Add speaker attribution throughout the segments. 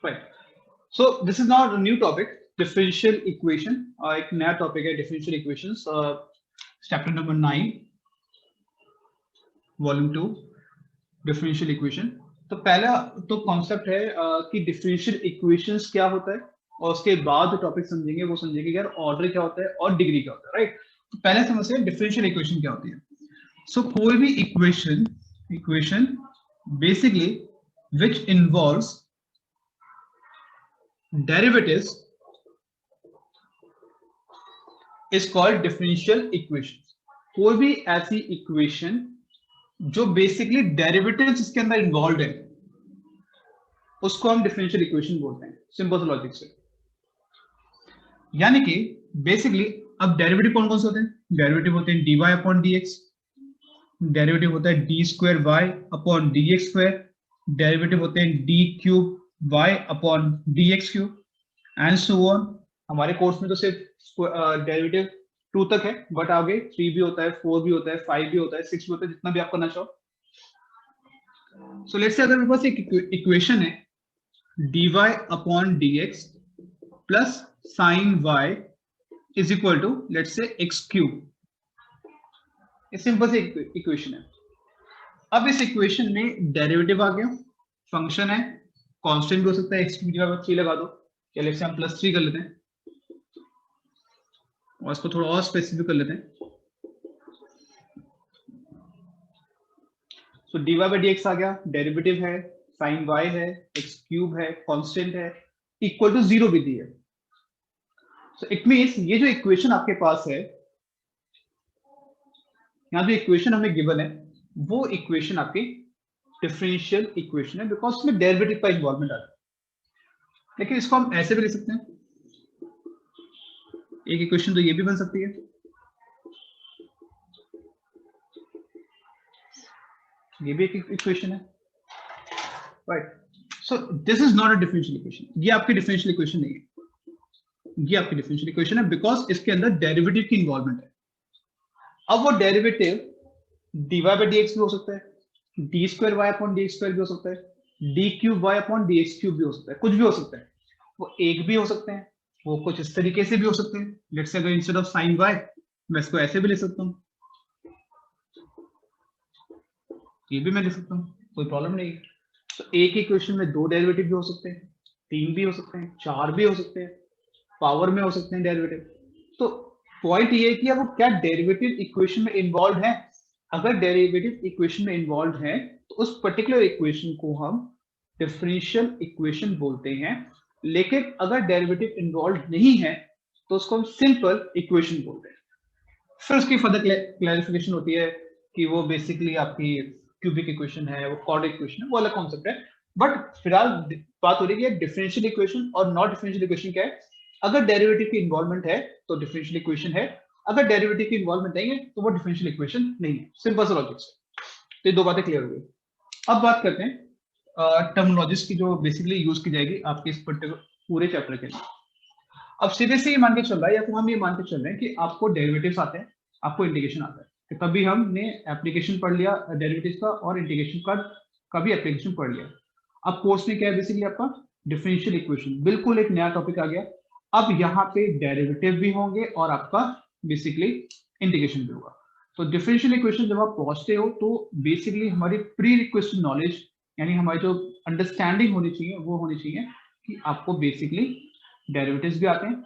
Speaker 1: Right. So this is not a new topic, differential equation. एक नया topic है differential equations, chapter number 9, volume 2, differential equation. तो पहला तो कॉन्सेप्ट है कि डिफरेंशियल इक्वेशंस क्या होता है, और उसके बाद जो टॉपिक समझेंगे वो समझेंगे यार ऑर्डर क्या होता है और डिग्री क्या होता है, राइट। तो पहले समझते हैं डिफरेंशियल इक्वेशन क्या होती है। सो कोई भी equation equation basically which involves derivatives is called differential equation. कोई भी ऐसी इक्वेशन जो बेसिकली डेरिवेटिव्स इसके अंदर इन्वॉल्व है उसको हम डिफरेंशियल इक्वेशन बोलते हैं, सिंपल लॉजिक से। यानी कि बेसिकली अब डेरिवेटिव कौन कौन से होते हैं? डेरिवेटिव होते हैं dy अपॉन dx, डेरिवेटिव होता है d square y upon d x square, derivative होते हैं d cube y upon d x cube and so on. हमारे कोर्स में तो सिर्फ डेरिवेटिव 2 तक है, बट आगे 3 भी होता है, 4 भी होता है, 5 भी होता है, 6 भी होता है, जितना भी आप करना चाहो। सो लेट्स से अगर मेरे पास एक इक्वेशन है dy upon dx plus sine y is equal to let's say x cube, ये सिंपल सी इक्वेशन है। अब इस इक्वेशन में डेरिवेटिव आ गया, फंक्शन है, कांस्टेंट भी हो सकता है, x की जगह 3 लगा दो, या लेट्स से हम +3 कर लेते हैं और इसको थोड़ा और स्पेसिफिक कर लेते हैं। सो dy बाई dx आ गया, डेरिवेटिव है, साइन y है, x क्यूब है, कांस्टेंट है, इक्वल टू 0 भी दी है। सो इट मींस ये जो इक्वेशन आपके पास है, यहाँ जो इक्वेशन हमें गिवन है वो इक्वेशन आपकी डिफरेंशियल इक्वेशन है, बिकॉज उसमें डेरिवेटिव का इन्वॉल्वमेंट आता है। लेकिन इसको हम ऐसे भी लिख सकते हैं, एक इक्वेशन तो ये भी बन सकती है, ये भी एक इक्वेशन है, right. So this is not a differential equation, ये आपकी डिफरेंशियल इक्वेशन नहीं है, ये आपकी डिफरेंशियल इक्वेशन है बिकॉज इसके अंदर डेरिवेटिव की इन्वॉल्वमेंट है। अब वो डेरिवेटिव dy बाई dx भी हो सकता है, d square y upon d square भी हो सकता है, d cube y upon d x cube भी हो सकता है, कुछ भी हो सकता है। वो एक भी हो सकते हैं, वो कुछ इस तरीके से भी हो सकते हैं, लेट्स से अगर इंस्टेड ऑफ साइन वाई मैं इसको ऐसे भी ले सकता हूँ, ये भी मैं लिख सकता हूँ, कोई प्रॉब्लम नहीं है। तो एक ही क्वेश्चन में 2 डेरिवेटिव भी हो सकते हैं, 3 भी हो सकते हैं, 4 भी हो सकते हैं, पावर में हो सकते हैं डेरिवेटिव। तो पॉइंट ये है कि अब वो क्या डेरिवेटिव इक्वेशन में इन्वॉल्व है। अगर डेरिवेटिव इक्वेशन में इन्वॉल्व है तो उस पर्टिकुलर इक्वेशन को हम डिफरेंशियल इक्वेशन बोलते हैं। लेकिन अगर डेरिवेटिव इन्वॉल्व नहीं है तो उसको हम सिंपल इक्वेशन बोलते हैं। फिर उसकी फर्दर क्लैरिफिकेशन होती है कि वो बेसिकली आपकी क्यूबिक इक्वेशन है, वो क्वाड्रिक इक्वेशन है, वो अलग कॉन्सेप्ट है। बट फिलहाल बात हो रही है डिफरेंशियल इक्वेशन और नॉन डिफरेंशियल इक्वेशन क्या है। अगर डेरिवेटिव की इन्वॉल्वमेंट है तो डिफरेंशियल इक्वेशन है, अगर डेरिवेटिव की इन्वॉल्वमेंट नहीं है तो वो डिफरेंशियल इक्वेशन नहीं है, सिंपल सा लॉजिक से। तो ये 2 बातें क्लियर हो गई। अब बात करते हैं टर्मिनोलॉजीज की जो बेसिकली यूज की जाएगी आपके इस पर्टिकुलर पूरे चैप्टर के लिए। अब सीधे से ये मान के चल रहा है, या फिर हम ये मान के चल रहे हैं कि आपको डेरिवेटिव्स आते हैं, आपको इंटीग्रेशन आता है, कि तभी हमने एप्लीकेशन पढ़ लिया डेरिवेटिव्स का और इंटीग्रेशन का भी एप्लीकेशन पढ़ लिया। अब कोर्स में क्या है बेसिकली आपका डिफरेंशियल इक्वेशन, बिल्कुल एक नया टॉपिक आ गया। अब यहाँ पे डेरिवेटिव भी होंगे और आपका बेसिकली इंटीग्रेशन भी होगा। तो डिफरेंशियल इक्वेशन जब आप पहुंचते हो तो बेसिकली हमारी प्री रिक्वेस्ट नॉलेज, यानी हमारी जो अंडरस्टैंडिंग होनी चाहिए वो होनी चाहिए कि आपको बेसिकली डेरिवेटिव्स भी आते हैं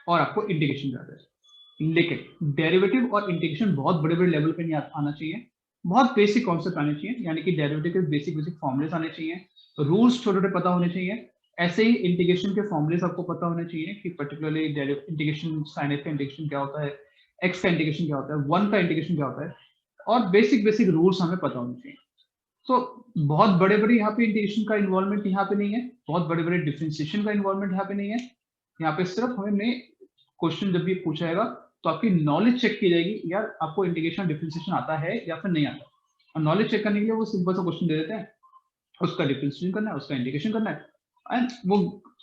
Speaker 1: और आपको इंटीग्रेशन भी आता है। लेकिन डेरिवेटिव और इंटीग्रेशन बहुत बड़े बड़े लेवल पे नहीं आना चाहिए, बहुत बेसिक कॉन्सेप्ट आने चाहिए, यानी कि डेरिवेटिव के बेसिक बेसिक फॉर्मुलेस आने चाहिए, रूल्स छोटे छोटे पता होने चाहिए। ऐसे ही इंटीग्रेशन के फॉर्मुलेस आपको पता होने चाहिए कि पर्टिकुलरली इंटीग्रेशन साइन का इंटीग्रेशन क्या होता है, एक्स का इंटीग्रेशन क्या होता है, 1 का इंटीग्रेशन क्या होता है, और बेसिक बेसिक रूल्स हमें पता होने चाहिए। तो बहुत बड़े बड़े यहाँ पे इंटीग्रेशन का इन्वॉल्वमेंट यहाँ पे नहीं है, बहुत बड़े बड़े डिफरेंशिएशन का इन्वॉल्वमेंट यहाँ पे नहीं है। यहाँ पे सिर्फ हमें क्वेश्चन जब भी पूछा जाएगा तो आपकी नॉलेज चेक की जाएगी, यार आपको इंटीग्रेशन डिफरेंशिएशन आता है या फिर नहीं आता। और नॉलेज चेक करने के लिए वो सिंपल सा क्वेश्चन दे देते हैं, उसका डिफरेंशिएशन करना है, उसका इंटीग्रेशन करना है, एंड वो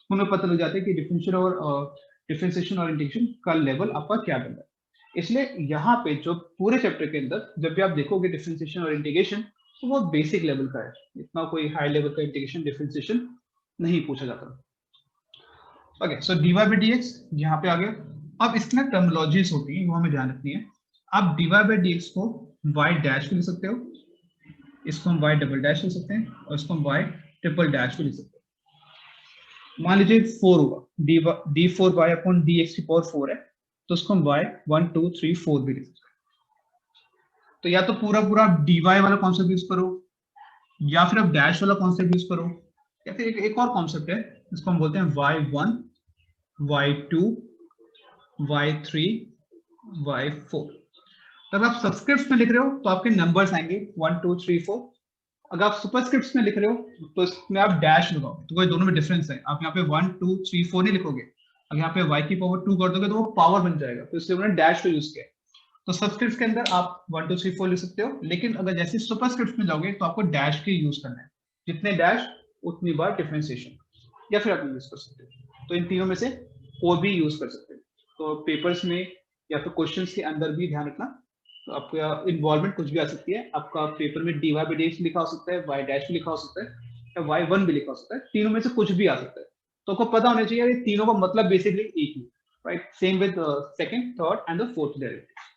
Speaker 1: उन्हें पता लग जाता है कि डिफरेंशिएशन और इंटीग्रेशन का लेवल आपका क्या बन रहा है। इसलिए यहाँ पे जो पूरे चैप्टर के अंदर जब भी आप देखोगे डिफरेंशिएशन और इंटीग्रेशन तो वो बेसिक लेवल का है, इतना कोई हाई लेवल का इंटीग्रेशन डिफरेंशिएशन नहीं पूछा जाता। Okay, so dy by dx यहाँ पे आ गया। अब इसमें टर्मिनोलॉजीज होती है वो हमें ध्यान रखनी है। आप dy by dx को y डैश भी लिख सकते हो, इसको हम y डबल डैश लिख सकते हैं, और इसको हम y ट्रिपल डैश भी लिख सकते हैं। मान लीजिए 4 होगा, d4 y अपॉन dx की पावर 4 है, तो उसको हम y 1 2 3 4 भी लिख सकते हैं। तो या तो पूरा पूरा dy वाला कॉन्सेप्ट यूज करो, या फिर आप डैश वाला कॉन्सेप्ट यूज करो, या फिर एक और कॉन्सेप्ट है जिसको हम बोलते हैं y1 y2 y3 y4। अगर आप सबस्क्रिप्ट में लिख रहे हो तो आपके नंबर्स आएंगे 1 2 3 4। अगर आप सुपरस्क्रिप्ट में लिख रहे हो तो इसमें आप डैश लगाओ, तो कोई दोनों में डिफरेंस है। आप यहाँ पे 1 2 3 4 नहीं लिखोगे, अगर यहाँ पे y की पावर 2 कर दोगे तो वो पावर बन जाएगा, तो इसलिए उन्होंने डैश को यूज किया। तो सबस्क्रिप्ट के अंदर आप 1 2 3 4 लिख सकते हो, लेकिन अगर जैसे सुपरस्क्रिप्ट में जाओगे तो आपको डैश के यूज करना है। जितने डैश उतनी बार डिफरेंशिएशन, या फिर आप यूज कर सकते हो। तो इन तीनों में से कोई भी यूज कर सकते हो। तो पेपर्स में या फिर क्वेश्चंस के अंदर भी ध्यान रखना, तो आपका इन्वॉल्वमेंट कुछ भी आ सकती है। आपका पेपर में dy by dx लिखा हो सकता है, y डैश भी लिखा हो सकता है, या y1 भी लिखा हो सकता है, तीनों में से कुछ भी आ सकता है। तो आपको पता होना चाहिए ये तीनों का मतलब बेसिकली एक ही, right? Same with second, third and the fourth derivative.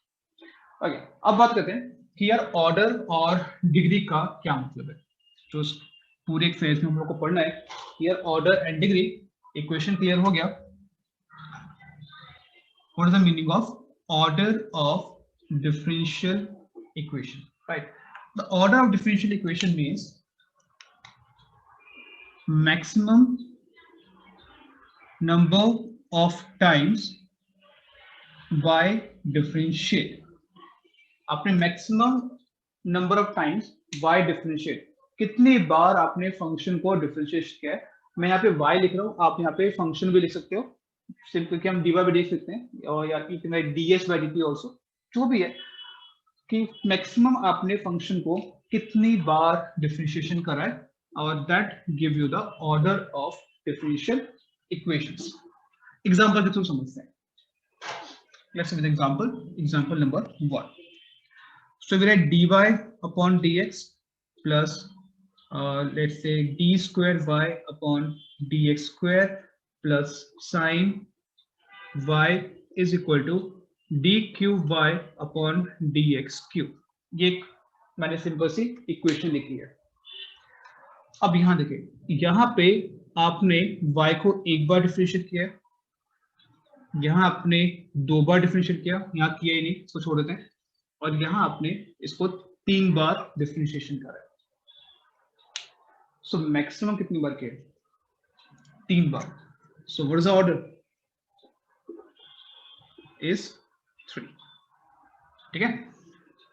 Speaker 1: Okay, अब बात करते हैं कि यार ऑर्डर और डिग्री का क्या मतलब है। तो पूरे एक फेज में हम लोग को पढ़ना है यार order and degree. Equation clear हो गया? What is the meaning of order of differential equation? Right. The order of differential equation means maximum number of times y differentiate. आपने maximum number of times y differentiate, कितनी बार आपने function को differentiate किया है। मैं यहाँ पे y लिख रहा हूँ, आप यहाँ पे फंक्शन भी लिख सकते हो, सिंपल कि हम dy by dx लिखते हैं, और या ds by dt ऑल्सो, जो भी है कि मैक्सिमम आपने फंक्शन को कितनी बार डिफरेंशिएशन करा है, और that give you the order of differential equations. Example के थ्रू समझते हैं। Let's see with example number 1। So we write dy upon dx plus let's say d square y upon dx square plus sin y is equal to d cube y upon dx cube। ये मैंने simple सी equation लिखी है। अब यहां देखिए, यहां पे आपने y को एक बार डिफरेंशिएट किया है, यहां आपने 2 बार डिफरेंशिएट किया, यहां किया ही नहीं, इसको छोड़ देते हैं, और यहां आपने इसको 3 बार डिफरेंशिएशन करा है। सो मैक्सिमम कितनी बार किया? 3 बार। So what is the order? Is 3। ठीक है,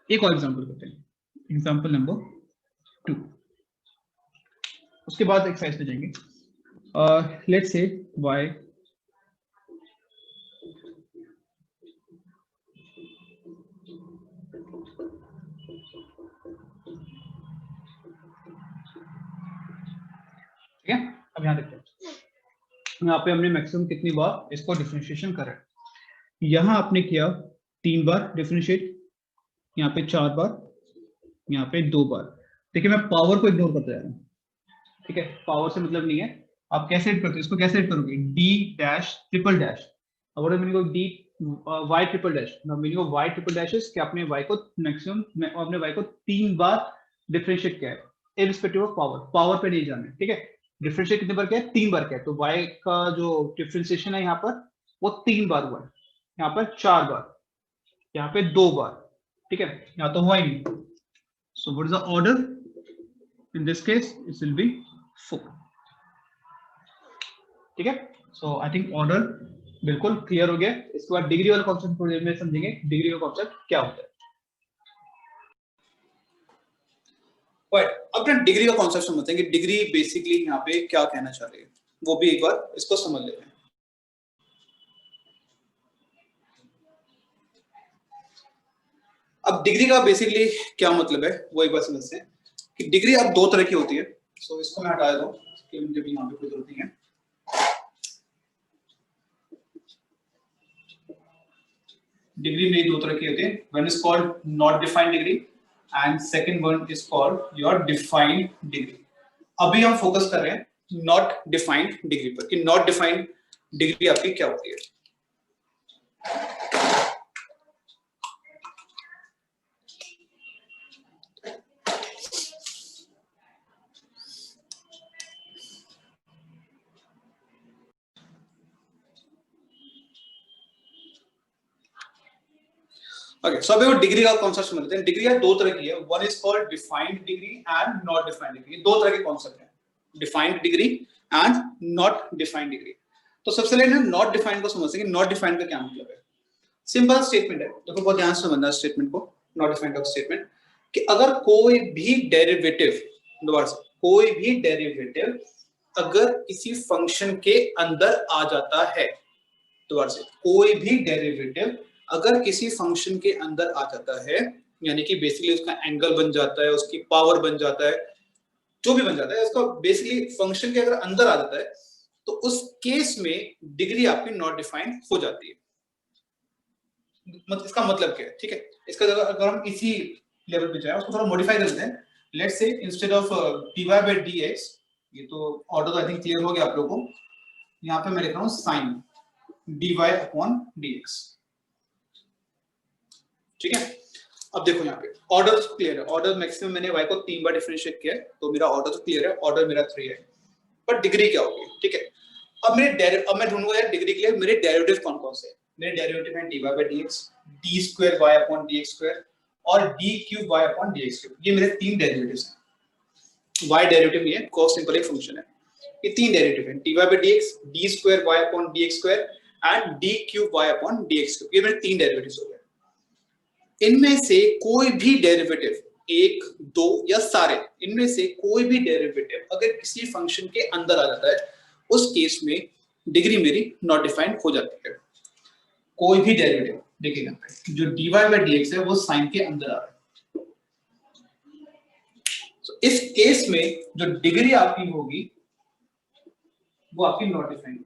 Speaker 1: एक और एग्जांपल करते हैं, एग्जांपल नंबर 2। उसके बाद एक्सरसाइज पे जाएंगे। लेट्स से y ठीक है। अब यहाँ देखते हैं, यहाँ पे हमने मैक्सिमम कितनी बार इसको डिफरेंशिएशन करा है। यहाँ आपने किया 3 बार डिफरेंशिएट, यहाँ पे 4 बार, यहाँ पे 2 बार। देखिए मैं पावर को इग्नोर करता जा रहा हूँ, ठीक है, पावर से मतलब नहीं है। आप कैसे एड करते हो इसको? कैसे एड करोगे? डी डैश ट्रिपल डैश, और meaning of d y triple dash, meaning of y triple dash कि आपने वाई को मैक्सिमम, आपने वाई को 3 बार डिफरेंशिएट किया है, इररिस्पेक्टिव ऑफ पावर। पावर पे नहीं जाना है, ठीक है। डिफरेंशिएट कितने बार किया है? 3 बार किया है। तो वाई का जो डिफरेंशिएशन है यहाँ पर वो 3 बार हुआ है, यहाँ पर 4 बार, यहाँ पे 2 बार, ठीक है, यहाँ तो हुआ ही नहीं। सो what is the order? In this case it will be 4। ठीक है, सो आई थिंक ऑर्डर बिल्कुल क्लियर हो गया। इसके बाद डिग्री वाला कॉन्सेप्ट थोड़ी देर में समझेंगे, डिग्री का कॉन्सेप्ट क्या होता है। अब डिग्री का कॉन्सेप्ट समझते हैं कि डिग्री बेसिकली यहाँ पे क्या कहना चाह रही है, वो भी एक बार इसको समझ लेते हैं। अब डिग्री का बेसिकली क्या मतलब है वो एक बार समझते हैं कि डिग्री अब 2 तरह की होती है। सो इसको मैं हटा देता हूँ कि मुझे भी यहाँ पे कोई जरूरत नहीं है। डिग्री में 2 तरह की होती है, one is called not defined degree and second one is called your defined degree. अभी हम फोकस कर रहे हैं
Speaker 2: नॉट डिफाइंड डिग्री पर कि नॉट डिफाइंड डिग्री आपकी क्या होती है। ओके, सो अभी वो डिग्री का कॉन्सेप्ट समझते हैं। डिग्री दो तरह की है, one is called defined degree and not defined degree. दो तरह के कॉन्सेप्ट हैं, defined degree and not defined degree. तो सबसे पहले ना नॉट डिफाइंड को समझते हैं कि नॉट डिफाइंड का क्या मतलब है। सिंपल स्टेटमेंट है, देखो बहुत ध्यान से समझना स्टेटमेंट को। नॉट डिफाइंड का स्टेटमेंट कि अगर कोई भी डेरिवेटिव, दोबारा से, कोई भी डेरिवेटिव अगर किसी फंक्शन के अंदर आ जाता है, दोबारा से, कोई भी डेरिवेटिव अगर किसी फंक्शन के अंदर आ जाता है, यानी कि बेसिकली उसका एंगल बन जाता है, उसकी पावर बन जाता है, जो भी बन जाता है उसका बेसिकली फंक्शन के अगर अंदर आ जाता है, तो उस केस में डिग्री आपकी नॉट डिफाइंड हो जाती है। इसका मतलब क्या है, ठीक है। इसका अगर हम इसी लेवल पे जाए, उसको थोड़ा मॉडिफाई कर लेते हैं। Let's say instead of dy by dx, ये तो ऑर्डर आई थिंक क्लियर हो गया आप लोगों को। यहाँ पे मैं लिख रहा हूँ sin dy upon dx, ठीक है। अब देखो यहाँ पे ऑर्डर क्लियर है, ऑर्डर मैक्सिमम मैंने y को 3 बार डिफरेंशिएट किया है, तो मेरा ऑर्डर तो क्लियर है, ऑर्डर मेरा 3 है। पर डिग्री क्या होगी, ठीक है। अब मैं ढूंढूंगा यार डिग्री के लिए मेरे डेरिवेटिव कौन कौन से हैं। मेरे डेरिवेटिव हैं dy by dx, d square y upon dx square और d cube y upon dx cube। ये मेरे तीन डेरिवेटिव्स हैं। y डेरिवेटिव ये cos सिंपल एक फंक्शन है, ये तीन डेरिवेटिव हैं dy by dx, d square y upon dx square and d cube y upon dx cube। ये मेरे तीन डेरिवेटिव्स हो गए। इनमें से कोई भी डेरिवेटिव, एक, दो या सारे, इनमें से कोई भी डेरिवेटिव अगर किसी फंक्शन के अंदर आ जाता है, उस केस में डिग्री मेरी नॉट डिफाइंड हो जाती है। कोई भी डेरिवेटिव देखिएगा, जो dy by dx है वो साइन के अंदर आ रहा है, तो इस केस में जो डिग्री आपकी होगी वो आपकी नॉट डिफाइंड।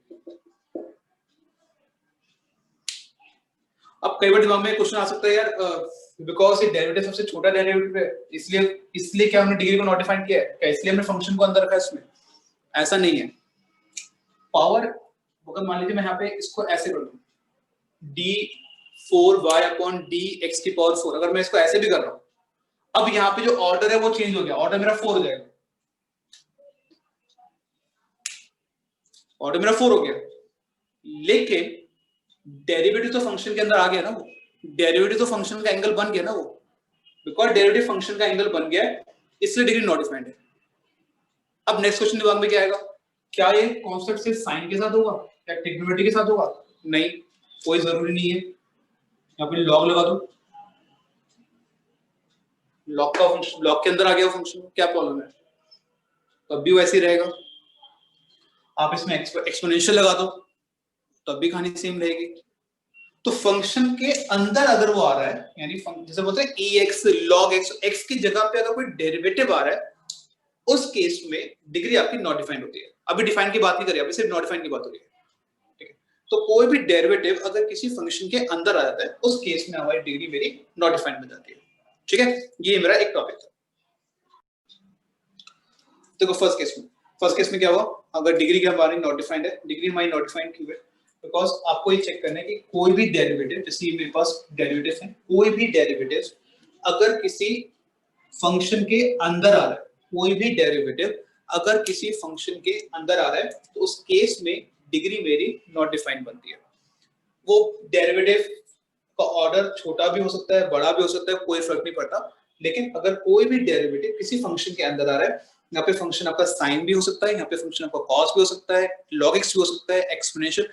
Speaker 2: अब कई बार दिमाग में क्वेश्चन आ सकता है यार, बिकॉज ये डेरिवेटिव सबसे छोटा डेरिवेटिव है, इसलिए क्या हमने डिग्री को नॉट डिफाइन किया है क्या, इसलिए हमने फंक्शन को अंदर रखा है इसमें? ऐसा नहीं है। पावर अगर मान लीजिए मैं यहाँ पे इसको ऐसे कर दूं, d4y अपॉन dx की पावर 4, अगर मैं इसको ऐसे भी कर रहा हूं, अब यहाँ पे जो ऑर्डर है वो चेंज हो गया, ऑर्डर मेरा 4 हो जाएगा, ऑर्डर मेरा 4 हो गया, लेकिन डेरिवेटिव तो फंक्शन के अंदर आ गया ना, वो डेरिवेटिव तो फंक्शन का एंगल बन गया ना वो, बिकॉज डेरिवेटिव फंक्शन का एंगल बन गया है, इसलिए डिग्री नॉट डिफाइंड है। अब नेक्स्ट क्वेश्चन दिमाग में क्या आएगा, क्या ये कॉन्सेप्ट सिर्फ साइन के साथ होगा या ट्रिग्नोमेट्री के साथ होगा? नहीं, कोई जरूरी नहीं है। यहाँ पे लॉग लगा दो, लॉग का फंक्शन लॉग के अंदर आ गया फंक्शन, क्या प्रॉब्लम है? तब भी वैसे ही रहेगा। आप इसमें एक्सपोनेंशियल लगा दो, तब भी कहानी सेम रहेगी। तो फंक्शन के अंदर अगर वो आ रहा है, यानी जैसे बोलते हैं ex log x, x की जगह पे अगर कोई डेरिवेटिव आ रहा है, उस केस में डिग्री आपकी नॉट डिफाइंड होती है। अभी डिफाइन की बात नहीं करिए, अभी सिर्फ नॉट डिफाइंड की बात हो रही है, ठीक है। तो कोई भी डेरिवेटिव अगर किसी फंक्शन के अंदर आ जाता है, उस केस में हमारी डिग्री मेरी नॉट डिफाइंड बन जाती है, ठीक है। ये मेरा एक टॉपिक था। देखो फर्स्ट केस में क्या हुआ, अगर डिग्री की हमारी नॉट डिफाइंड है, डिग्री हमारी नॉट डिफाइंड क्यों है? बिकॉज आपको ये चेक करना है कि कोई भी डेरिवेटिव, जैसे मेरे पास डेरिवेटिव है, कोई भी डेरिवेटिव अगर किसी फंक्शन के अंदर आ रहा है, कोई भी डेरिवेटिव अगर किसी फंक्शन के अंदर आ रहा है, तो उस केस में डिग्री मेरी नॉट डिफाइंड बनती है। वो डेरिवेटिव का ऑर्डर छोटा भी हो सकता है, बड़ा भी हो सकता है, कोई फर्क नहीं पड़ता, लेकिन अगर कोई भी डेरिवेटिव किसी फंक्शन के अंदर आ रहा है, यहाँ पे फंक्शन आपका साइन भी हो सकता है, यहाँ पे फंक्शन आपका कॉस भी हो सकता है, log x भी हो सकता है, एक्सपोनेंशियल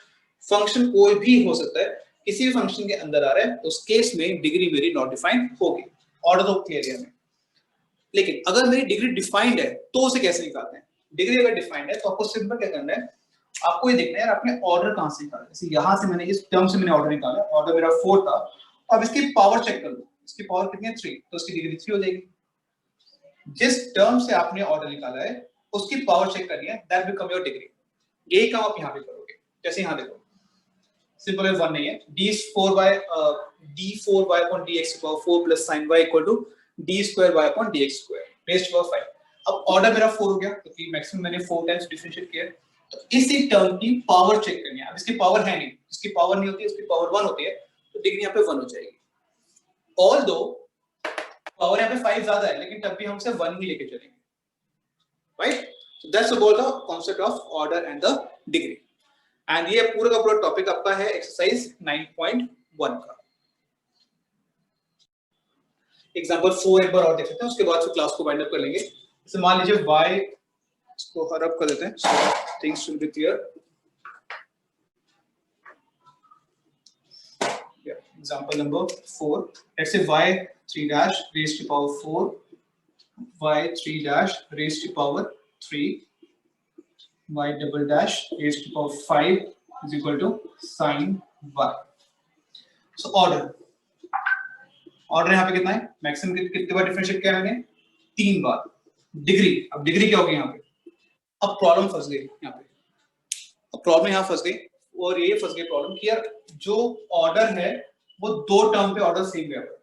Speaker 2: फंक्शन कोई भी हो सकता है, किसी भी फंक्शन के अंदर आ रहा है, तो उस केस में डिग्री मेरी नॉट डिफाइंड होगी। ऑर्डर तो क्लियर है हमें। लेकिन अगर मेरी डिग्री डिफाइंड है तो उसे कैसे निकालते हैं? डिग्री अगर डिफाइंड है तो आपको सिंपल क्या करना है, आपको ये देखना है यार आपने ऑर्डर कहां से निकाला। जैसे यहां से मैंने इस टर्म से मैंने ऑर्डर निकाला, ऑर्डर मेरा 4 था, अब इसकी पावर चेक कर लो, इसकी पावर कितनी है? 3, तो इसकी डिग्री 3 हो जाएगी। जिस टर्म से आपने ऑर्डर निकाला है उसकी पावर चेक करनी है, दैट बिकम योर डिग्री। यही काम आप यहां पे करोगे। जैसे यहां देखो, सिंपल है, 1 नहीं है, d4y upon dx की power 4 plus sin y equal to d square y upon dx square raise to power 5। अब ऑर्डर मेरा 4 हो गया क्योंकि मैक्सिमम मैंने 4 टाइम्स डिफरेंशिएट किया है, तो इसी टर्म की पावर चेक करनी है। अब इसकी पावर है नहीं, इसकी पावर नहीं होती है, इसकी पावर 1 होती है, तो डिग्री यहाँ पे 1 हो जाएगी। ऑल्दो पावर यहाँ पे 5 ज्यादा है, लेकिन तब भी हम उसे 1 ही लेके चलेंगे, right? So that's about the concept of order and the degree. And ये पूरा का पूरा टॉपिक आपका है एक्सरसाइज 9.1 का। एग्जांपल 4 एक बार और देख लेते हैं, उसके बाद फिर क्लास को वाइंड अप कर लेंगे। जैसे मान लीजिए y, इसको हर अप कर देते हैं so things will be clear. Example number 4. Let's say y3 dash raised to power 4, y3 dash raised to power 3, y double dash raised to power 5 is equal to sin y. So order यहाँ पे कितना है? Maximum कितने बार differentiate किया मैंने? 3 बार। Degree, अब degree क्या होगी यहाँ पे? अब प्रॉब्लम फंस गई यहाँ पे, अब प्रॉब्लम यहाँ फंस गई, और ये फंस गई प्रॉब्लम कि यार जो ऑर्डर है वो 2 टर्म पे ऑर्डर सेम गया हुआ है।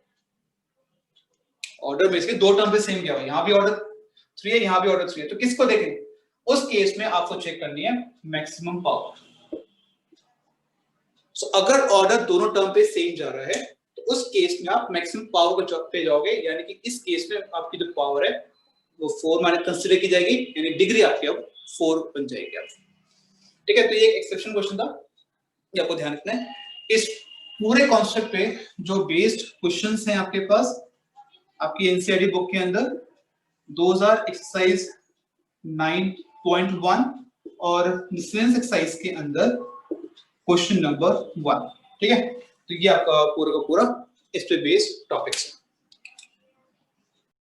Speaker 2: ऑर्डर बेसिकली 2 टर्म पे सेम गया हुआ है, यहाँ भी ऑर्डर 3 है, यहाँ भी ऑर्डर 3 है, तो किसको देखें? उस केस में आपको चेक करनी है मैक्सिमम पावर। सो अगर ऑर्डर दोनों टर्म पे सेम जा रहा है तो उस केस में आप मैक्सिमम पावर पे जाओगे, यानी कि इस केस में आपकी जो पावर है वो 4 माइनस कंसीडर की जाएगी, यानी डिग्री आपकी अब 4 बन जाएगी आपकी। ठीक है, तो ये एक एक्सेप्शन क्वेश्चन था, ये आपको ध्यान रखना है। इस पूरे कॉन्सेप्ट पे जो बेस्ड क्वेश्चंस हैं आपके पास आपकी एनसीईआरटी बुक के अंदर, दोज आर एक्सरसाइज 9.1 और मिसलेनियस एक्सरसाइज के अंदर क्वेश्चन नंबर 1। ठीक है, तो ये आपका पूरा का पूरा इस पे बेस्ड टॉपिक्स है।